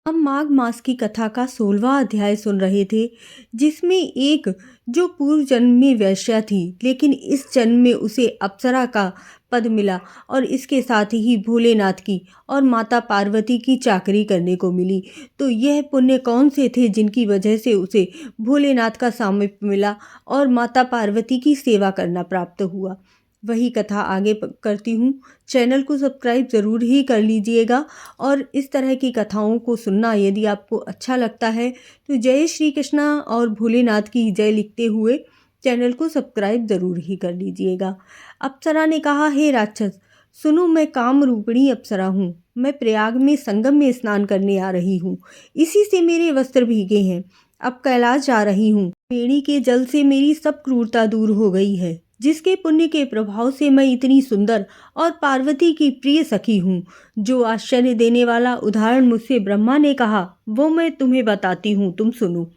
हम माघ मास की कथा का 16वां अध्याय सुन रहे थे, जिसमें एक जो पूर्व जन्म में वैश्या थी, लेकिन इस जन्म में उसे अप्सरा का पद मिला और इसके साथ ही भोलेनाथ की और माता पार्वती की चाकरी करने को मिली। तो यह पुण्य कौन से थे जिनकी वजह से उसे भोलेनाथ का सामीप्य मिला और माता पार्वती की सेवा करना प्राप्त हुआ। वही कथा आगे करती हूँ। चैनल को सब्सक्राइब ज़रूर ही कर लीजिएगा और इस तरह की कथाओं को सुनना यदि आपको अच्छा लगता है तो जय श्री कृष्णा और भोलेनाथ की जय लिखते हुए चैनल को सब्सक्राइब ज़रूर ही कर लीजिएगा। अप्सरा ने कहा, हे राक्षस सुनो, मैं काम रूपिणी अप्सरा हूँ। मैं प्रयाग में संगम में स्नान करने आ रही हूँ। इसी से मेरे वस्त्र भीगे हैं। अब कैलाश जा रही हूँ। बेड़ी के जल से मेरी सब क्रूरता दूर हो गई है, जिसके पुण्य के प्रभाव से मैं इतनी सुंदर और पार्वती की प्रिय सखी हूँ। जो आश्चर्य देने वाला उदाहरण मुझसे ब्रह्मा ने कहा वो मैं तुम्हें बताती हूँ, तुम सुनो।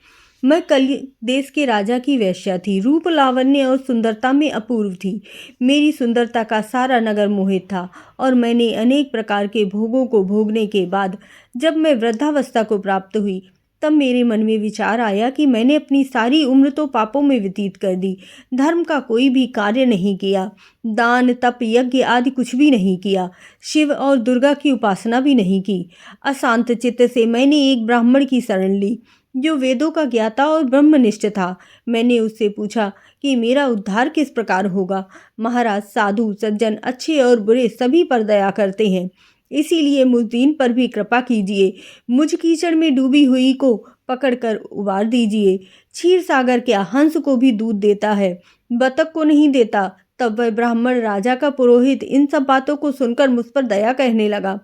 मैं कलि देश के राजा की वेश्या थी। रूप लावण्य और सुंदरता में अपूर्व थी। मेरी सुंदरता का सारा नगर मोहित था और मैंने अनेक प्रकार के भोगों को भोगने के बाद जब मैं वृद्धावस्था को प्राप्त हुई तब मेरे मन में विचार आया कि मैंने अपनी सारी उम्र तो पापों में व्यतीत कर दी। धर्म का कोई भी कार्य नहीं किया, दान तप यज्ञ आदि कुछ भी नहीं किया, शिव और दुर्गा की उपासना भी नहीं की। अशांत चित्त से मैंने एक ब्राह्मण की शरण ली जो वेदों का ज्ञाता और ब्रह्मनिष्ठ था। मैंने उससे पूछा कि मेरा उद्धार किस प्रकार होगा। महाराज, साधु सज्जन अच्छे और बुरे सभी पर दया करते हैं, इसीलिए मुझ दीन पर भी कृपा कीजिए। मुझ कीचड़ में डूबी हुई को पकड़कर उबार दीजिए। क्षीर सागर क्या हंस को भी दूध देता है, बतख को नहीं देता। तब वह ब्राह्मण राजा का पुरोहित इन सब बातों को सुनकर मुझ पर दया कहने लगा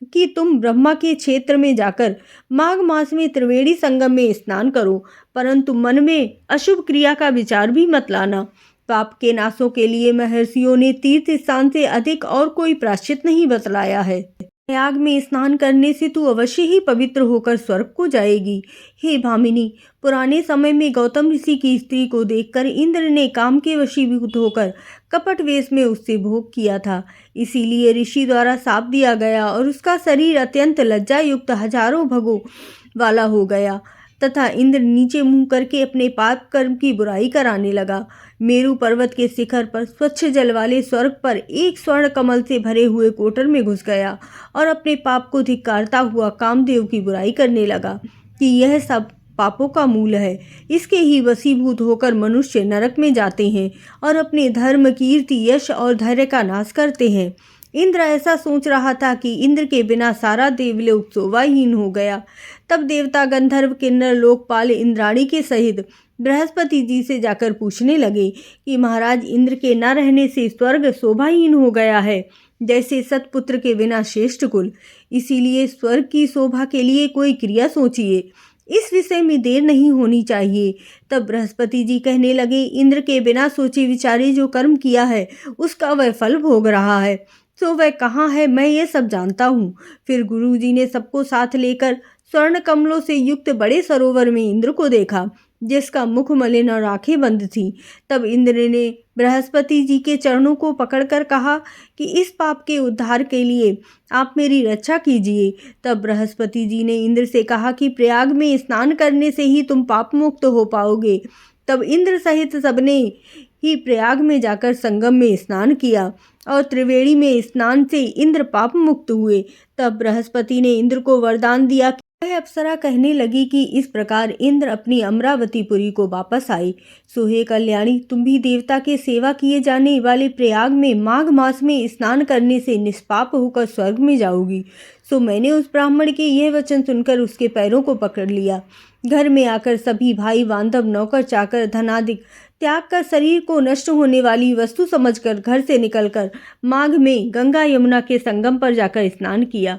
कि तुम ब्रह्मा के क्षेत्र में जाकर माघ मास में त्रिवेणी संगम में स्नान करो, परंतु मन में अशुभ क्रिया का विचार भी मत लाना। पाप के नाशों के लिए महर्षियों ने तीर्थ स्थान से अधिक और कोई प्रायश्चित नहीं बतलाया है। प्रयाग में स्नान करने से तू अवश्य ही पवित्र होकर स्वर्ग को जाएगी। हे भामिनी, पुराने समय में गौतम ऋषि की स्त्री को देखकर इंद्र ने काम के वशीभूत होकर कपट वेश में उससे भोग किया था। इसीलिए ऋषि द्वारा शाप दिया गया और उसका शरीर अत्यंत लज्जा युक्त हजारों भगों वाला हो गया तथा इंद्र नीचे मुंह करके अपने पाप कर्म की बुराई कराने लगा। मेरू पर्वत के शिखर पर स्वच्छ जल वाले स्वर्ग पर एक स्वर्ण कमल से भरे हुए कोटर में घुस गया और अपने पाप को धिक्कारता हुआ कामदेव की बुराई करने लगा कि यह सब पापों का मूल है। इसके ही वशीभूत होकर मनुष्य नरक में जाते हैं और अपने धर्म, कीर्ति, यश और धैर्य का नाश करते हैं। इंद्र ऐसा सोच रहा था कि इंद्र के बिना सारा देवलोक शोभाहीन हो गया। तब देवता, गंधर्व, किन्नर, लोकपाल इंद्राणी के सहित बृहस्पति जी से जाकर पूछने लगे कि महाराज, इंद्र के न रहने से स्वर्ग शोभाहीन हो गया है, जैसे सतपुत्र के बिना श्रेष्ठ कुल। इसीलिए स्वर्ग की शोभा के लिए कोई क्रिया सोचिए, इस विषय में देर नहीं होनी चाहिए। तब बृहस्पति जी कहने लगे, इंद्र के बिना सोचे विचारे जो कर्म किया है उसका वह फल भोग रहा है, तो वह कहाँ है, मैं ये सब जानता हूँ। फिर गुरु जी ने सबको साथ लेकर स्वर्ण कमलों से युक्त बड़े सरोवर में इंद्र को देखा, जिसका मुख मलिन और आंखें बंद थी। तब इंद्र ने बृहस्पति जी के चरणों को पकड़कर कहा कि इस पाप के उद्धार के लिए आप मेरी रक्षा कीजिए। तब बृहस्पति जी ने इंद्र से कहा कि प्रयाग में स्नान करने से ही तुम पाप मुक्त हो पाओगे। तब इंद्र सहित सबने ही प्रयाग में जाकर संगम में स्नान किया और त्रिवेणी में स्नान से इंद्र पाप मुक्त हुए। तब बृहस्पति ने इंद्र को वरदान दिया। वह अप्सरा कहने लगी कि इस प्रकार इंद्र अपनी अमरावतीपुरी को वापस आई। सो हे कल्याणी, तुम भी देवता के सेवा किए जाने वाले प्रयाग में माघ मास में स्नान करने से निष्पाप होकर स्वर्ग में जाओगी। सो मैंने उस ब्राह्मण के यह वचन सुनकर उसके पैरों को पकड़ लिया। घर में आकर सभी भाई बांधव, नौकर चाकर, धनादिक त्याग कर शरीर को नष्ट होने वाली वस्तु समझकर घर से निकलकर माघ में गंगा यमुना के संगम पर जाकर स्नान किया।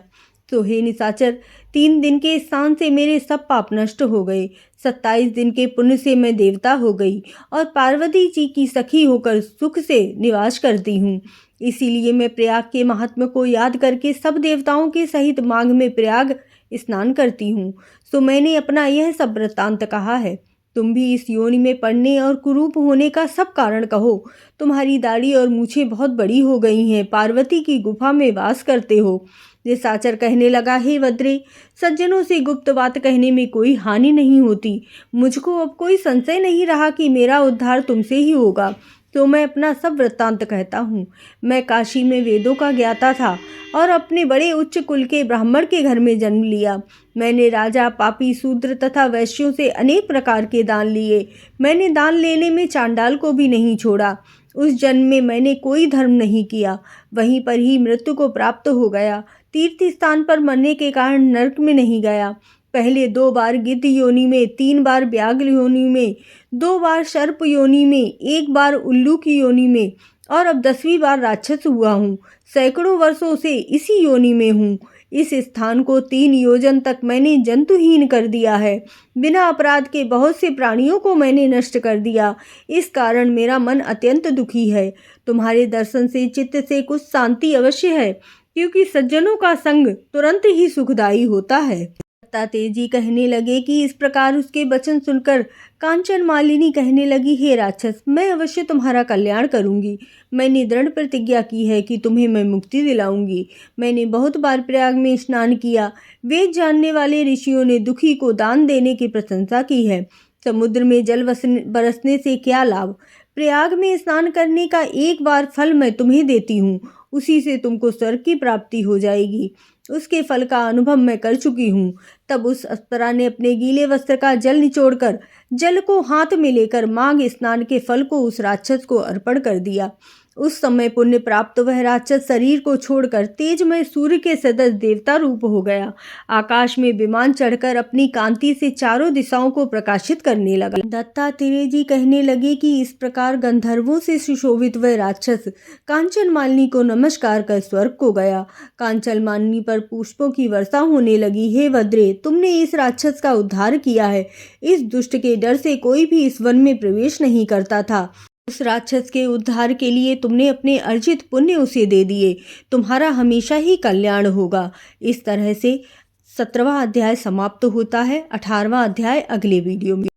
तो हे निशाचर, 3 दिन के स्नान से मेरे सब पाप नष्ट हो गए। 27 दिन के पुण्य से मैं देवता हो गई और पार्वती जी की सखी होकर सुख से निवास करती हूँ। इसीलिए मैं प्रयाग के महात्म्य को याद करके सब देवताओं के सहित माघ में प्रयाग स्नान करती हूँ। सो मैंने अपना यह सब वृत्तांत कहा है। तुम भी इस योनि में पड़ने और कुरूप होने का सब कारण कहो। तुम्हारी दाढ़ी और मूछें बहुत बड़ी हो गई हैं, पार्वती की गुफा में वास करते हो। निशाचर कहने लगा, हे वज्रे, सज्जनों से गुप्त बात कहने में कोई हानि नहीं होती। मुझको अब कोई संशय नहीं रहा कि मेरा उद्धार तुमसे ही होगा। तो मैं अपना सब वृत्तांत कहता हूँ। मैं काशी में वेदों का ज्ञाता था और अपने बड़े उच्च कुल के ब्राह्मण के घर में जन्म लिया। मैंने राजा, पापी, शूद्र तथा वैश्यों से अनेक प्रकार के दान लिए। मैंने दान लेने में चांडाल को भी नहीं छोड़ा। उस जन्म में मैंने कोई धर्म नहीं किया, वहीं पर ही मृत्यु को प्राप्त हो गया। तीर्थ स्थान पर मरने के कारण नरक में नहीं गया। पहले 2 बार गिद्ध योनि में, 3 बार व्याघ्र योनि में, 2 बार सर्प योनि में, 1 बार उल्लू की योनि में और अब 10वीं बार राक्षस हुआ हूँ। सैकड़ों वर्षों से इसी योनि में हूँ। इस स्थान को 3 योजन तक मैंने जंतुहीन कर दिया है। बिना अपराध के बहुत से प्राणियों को मैंने नष्ट कर दिया। इस कारण मेरा मन अत्यंत दुखी है। तुम्हारे दर्शन से चित्त से कुछ शांति अवश्य है, क्योंकि सज्जनों का संग तुरंत ही सुखदायी होता है। तेजी कहने लगे कि इस प्रकार उसके वचन सुनकर कांचन मालिनी कहने लगी, हे राक्षस, मैं अवश्य तुम्हारा कल्याण करूंगी। मैंने दृढ़ प्रतिज्ञा की है कि तुम्हें मैं मुक्ति दिलाऊंगी। मैंने बहुत बार प्रयाग में स्नान किया। वेद जानने वाले ऋषियों ने दुखी को दान देने की प्रशंसा की है। समुद्र में जल बरसने से क्या लाभ? प्रयाग में स्नान करने का एक बार फल मैं तुम्हें देती हूँ, उसी से तुमको स्वर्ग की प्राप्ति हो जाएगी। उसके फल का अनुभव मैं कर चुकी हूँ। तब उस अप्सरा ने अपने गीले वस्त्र का जल निचोड़कर जल को हाथ में लेकर माघ स्नान के फल को उस राक्षस को अर्पण कर दिया। उस समय पुण्य प्राप्त वह राक्षस शरीर को छोड़कर तेजमय सूर्य के सदृश देवता रूप हो गया। आकाश में विमान चढ़कर अपनी कांति से चारों दिशाओं को प्रकाशित करने लगा। दत्तात्रेय जी कहने लगे कि इस प्रकार गंधर्वों से सुशोभित वह राक्षस कांचन मालिनी को नमस्कार कर स्वर्ग को गया। कांचन मालिनी पर पुष्पों की वर्षा होने लगी। हे वज्रे, तुमने इस राक्षस का उद्धार किया है। इस दुष्ट के डर से कोई भी इस वन में प्रवेश नहीं करता था। उस राक्षस के उद्धार के लिए तुमने अपने अर्जित पुण्य उसे दे दिए। तुम्हारा हमेशा ही कल्याण होगा। इस तरह से 17वां अध्याय समाप्त होता है। 18वां अध्याय अगले वीडियो में।